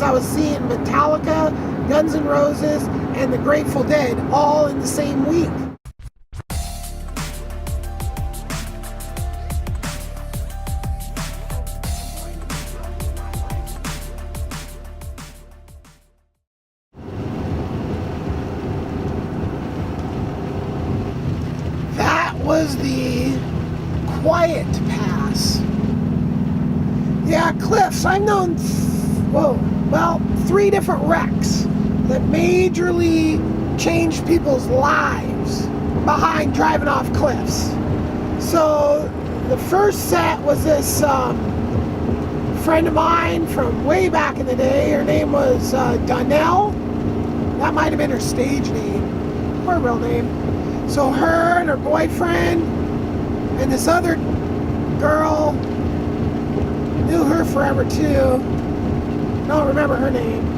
because I was seeing Metallica, Guns N' Roses, and the Grateful Dead all in the same week. That was the Quiet Pass. Yeah, Cliffs. I've known, 3 different wrecks that majorly changed people's lives behind driving off cliffs. So the first set was this friend of mine from way back in the day. Her name was Donnell. That might have been her stage name or real name. So her and her boyfriend and this other girl, knew her forever too. Don't remember her name.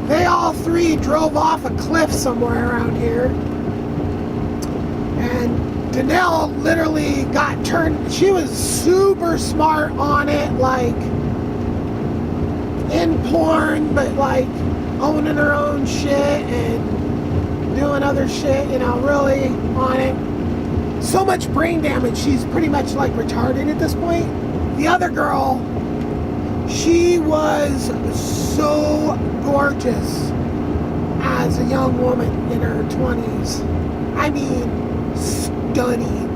They all 3 drove off a cliff somewhere around here. And Danelle literally got turned. She was super smart on it, like in porn, but like owning her own shit and doing other shit, really on it. So much brain damage, she's pretty much like retarded at this point. The other girl, she was so gorgeous as a young woman in her 20s. I mean, stunning,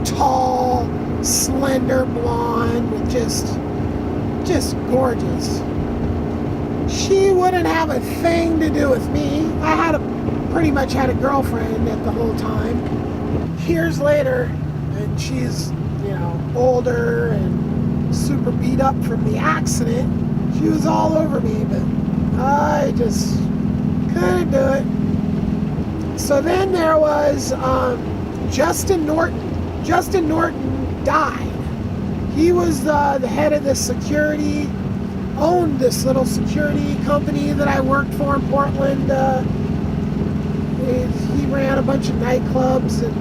tall, slender blonde, with just gorgeous. She wouldn't have a thing to do with me. I pretty much had a girlfriend at the whole time. Years later, and she's, older and super beat up from the accident. She was all over me, but I just couldn't do it. So then there was Justin Norton. Justin Norton died. He was the head of this security, owned this little security company that I worked for in Portland. He ran a bunch of nightclubs, and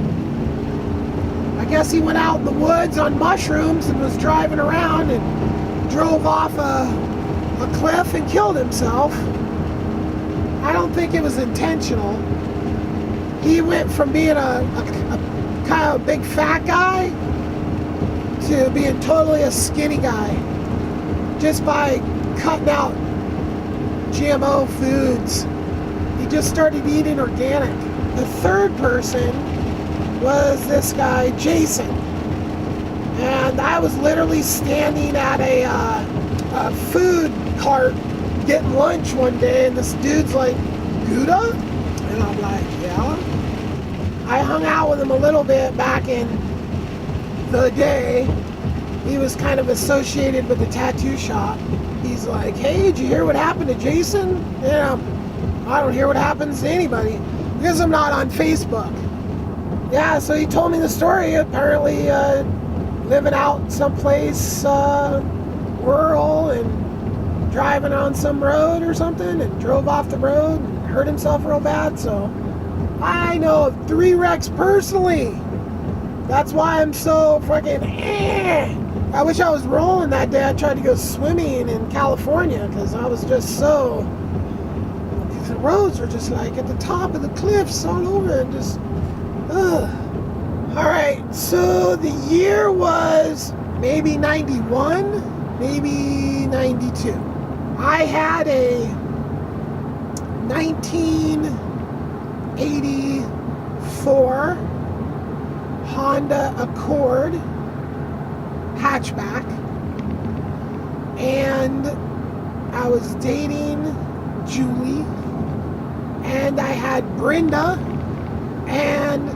I guess he went out in the woods on mushrooms and was driving around and drove off a cliff and killed himself. I don't think it was intentional. He went from being a kind of big fat guy to being totally a skinny guy just by cutting out GMO foods. He just started eating organic. The third person was this guy, Jason. And I was literally standing at a food cart getting lunch one day, and this dude's like, Guda? And I'm like, yeah. I hung out with him a little bit back in the day. He was kind of associated with the tattoo shop. He's like, hey, did you hear what happened to Jason? Yeah, I don't hear what happens to anybody because I'm not on Facebook. Yeah, so he told me the story. Apparently living out someplace rural and driving on some road or something and drove off the road and hurt himself real bad. So I know of 3 wrecks personally. That's why I'm so fucking I wish I was rolling that day. I tried to go swimming in California because I was just so, the roads were just like at the top of the cliffs all over and just Alright, so the year was maybe 91, maybe 92. I had a 1984 Honda Accord hatchback, and I was dating Julie, and I had Brenda and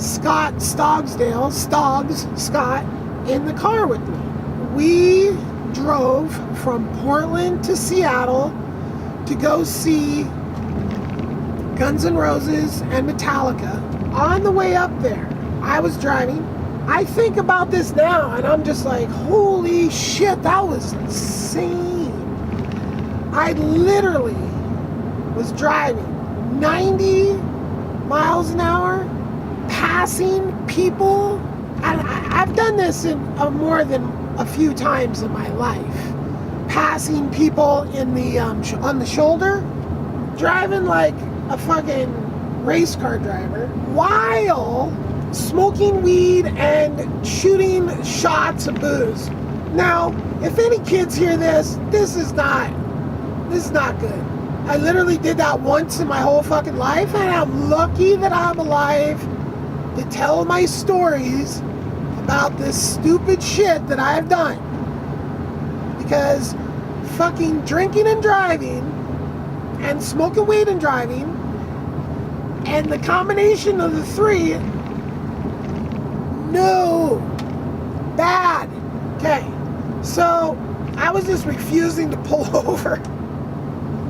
Scott Scott in the car with me. We drove from Portland to Seattle to go see Guns N' Roses and Metallica. On the way up there, I was driving. I think about this now and I'm just like, holy shit, that was insane. I literally was driving 90 miles an hour, passing people. I've done this in more than a few times in my life. passing people in the on the shoulder, driving like a fucking race car driver, while smoking weed and shooting shots of booze. Now, if any kids hear this, this is not good. I literally did that once in my whole fucking life, and I'm lucky that I'm alive to tell my stories about this stupid shit that I've done. Because fucking drinking and driving and smoking weed and driving and the combination of the three, no, bad. Okay, so I was just refusing to pull over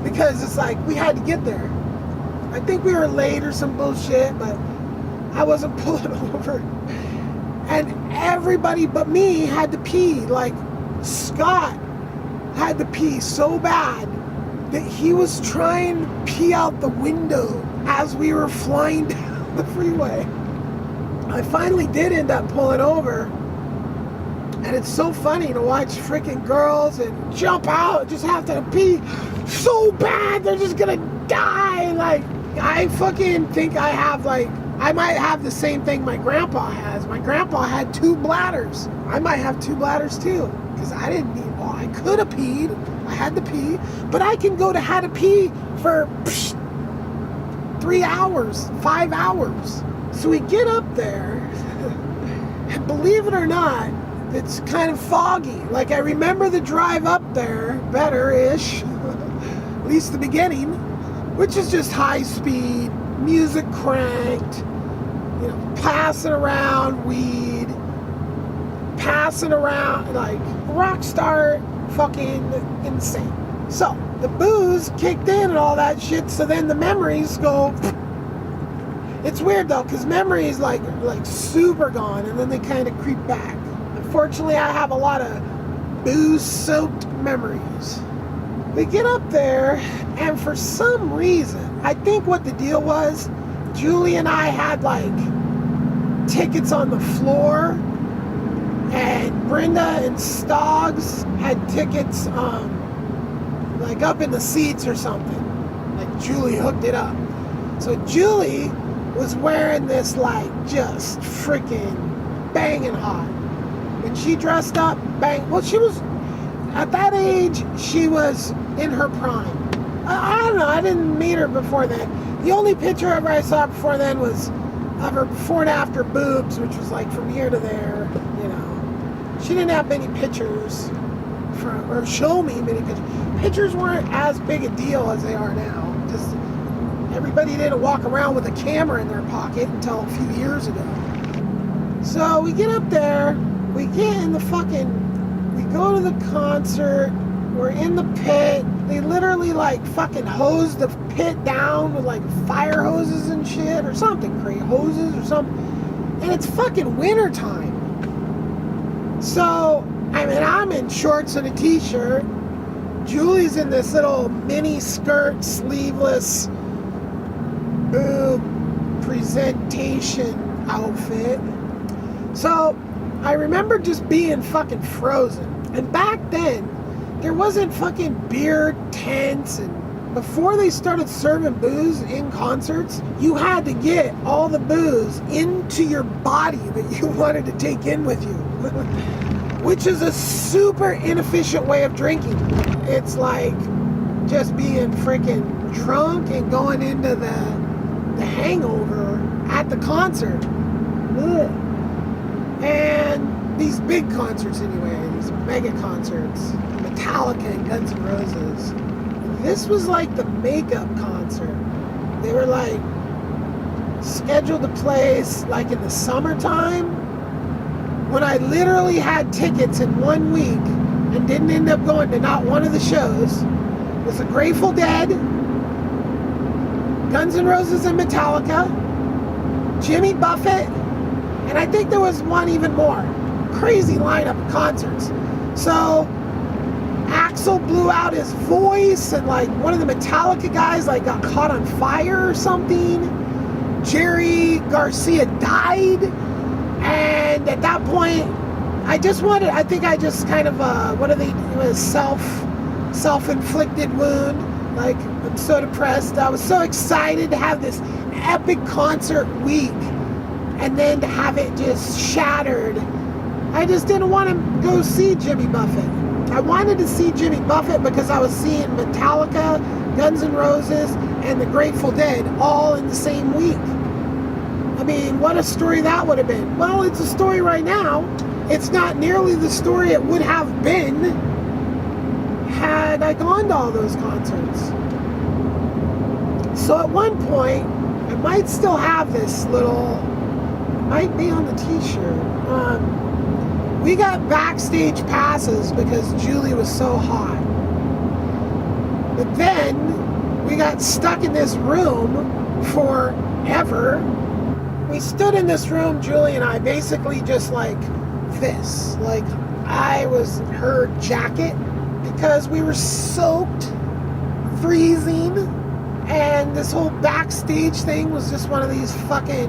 because it's like we had to get there. I think we were late or some bullshit, but I wasn't pulling over. And everybody but me had to pee. Like Scott had to pee so bad that he was trying to pee out the window as we were flying down the freeway. I finally did end up pulling over, and it's so funny to watch freaking girls and jump out, just have to pee so bad they're just gonna die. Like, I fucking think I might have the same thing my grandpa has. My grandpa had 2 bladders. I might have 2 bladders too, because I didn't need, well, I could have peed. I had to pee, but I can go to had to pee for 3 hours, 5 hours. So we get up there, and believe it or not, it's kind of foggy. Like, I remember the drive up there better-ish, at least the beginning, which is just high speed, music cranked, you know, passing around weed, passing around, like, rock star fucking insane. So, the booze kicked in and all that shit, so then the memories go. It's weird though, because memories like super gone, and then they kind of creep back. Unfortunately, I have a lot of booze-soaked memories. We get up there, and for some reason, I think what the deal was, Julie and I had like tickets on the floor, and Brenda and Stoggs had tickets like up in the seats or something. Like Julie hooked it up. So Julie was wearing this like just freaking banging hot. When she dressed up, bang. Well, she was at that age. She was in her prime. I don't know. I didn't meet her before then. The only picture ever I saw before then was of her before and after boobs, which was like from here to there. You know, she didn't have many pictures or show me many pictures. Pictures weren't as big a deal as they are now. Just everybody didn't walk around with a camera in their pocket until a few years ago. So we get up there, we get in the we go to the concert, we're in the pit. They literally like fucking hose the pit down with like fire hoses and shit or something crazy, hoses or something. And it's fucking winter time. So, I mean, I'm in shorts and a t-shirt. Julie's in this little mini skirt, sleeveless boob presentation outfit. So I remember just being fucking frozen. And back then, there wasn't fucking beer tents, and before they started serving booze in concerts, you had to get all the booze into your body that you wanted to take in with you. Which is a super inefficient way of drinking. It's like just being freaking drunk and going into the hangover at the concert. Ugh. And these big concerts anyway, these mega concerts, Metallica and Guns N' Roses. This was like the makeup concert. They were like scheduled to play like in the summertime, when I literally had tickets in 1 week and didn't end up going to not one of the shows. Was the Grateful Dead, Guns N' Roses and Metallica, Jimmy Buffett, and I think there was one even more. Crazy lineup of concerts. So Axl blew out his voice, and like one of the Metallica guys like got caught on fire or something. Jerry Garcia died, and at that point I think I just kind of it was self-inflicted wound. Like, I'm so depressed. I was so excited to have this epic concert week, and then to have it just shattered. I just didn't want to go see Jimmy Buffett. I wanted to see Jimmy Buffett because I was seeing Metallica, Guns N' Roses, and the Grateful Dead all in the same week. I mean, what a story that would have been. Well, it's a story right now. It's not nearly the story it would have been had I gone to all those concerts. So at one point, I might still have this little, it might be on the t-shirt. We got backstage passes because Julie was so hot. But then we got stuck in this room forever. We stood in this room, Julie and I, basically just like this. Like, I was her jacket because we were soaked, freezing, and this whole backstage thing was just one of these fucking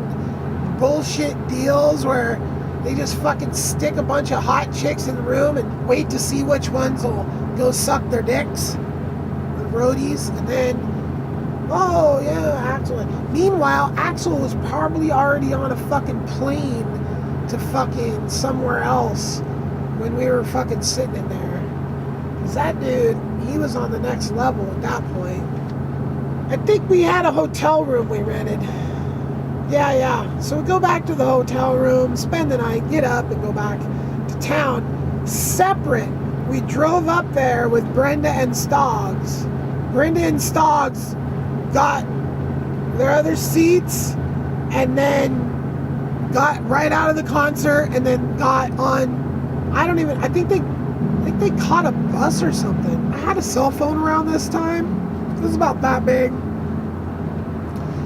bullshit deals where they just fucking stick a bunch of hot chicks in the room and wait to see which ones will go suck their dicks, the roadies, and then, oh yeah, Axel. Meanwhile, Axel was probably already on a fucking plane to fucking somewhere else when we were fucking sitting in there. Because that dude, he was on the next level at that point. I think we had a hotel room we rented. Yeah. So we go back to the hotel room, spend the night, get up, and go back to town. Separate. We drove up there with Brenda and Stoggs. Brenda and Stoggs got their other seats and then got right out of the concert and then got on, I think they caught a bus or something. I had a cell phone around this time. It was about that big.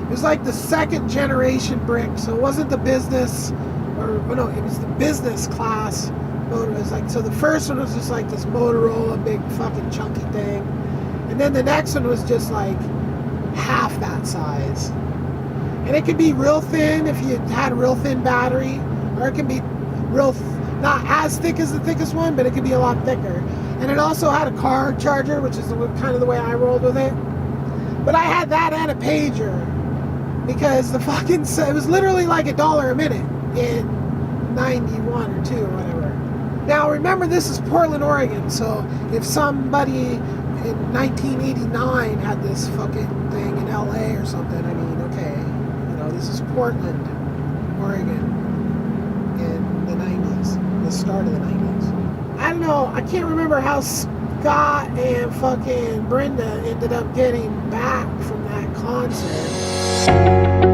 It was like the second generation brick, so it wasn't the business, it was the business class motor. It was like, so the first one was just like this Motorola big fucking chunky thing, and then the next one was just like half that size. And it could be real thin if you had a real thin battery, or it could be not as thick as the thickest one, but it could be a lot thicker. And it also had a car charger, which is kind of the way I rolled with it. But I had that and a pager. Because it was literally like $1 a minute in 91 or 2 or whatever. Now remember, this is Portland, Oregon, so if somebody in 1989 had this fucking thing in LA or something, I mean, okay, this is Portland, Oregon in the 90s, the start of the 90s. I don't know, I can't remember how Scott and fucking Brenda ended up getting back from that concert.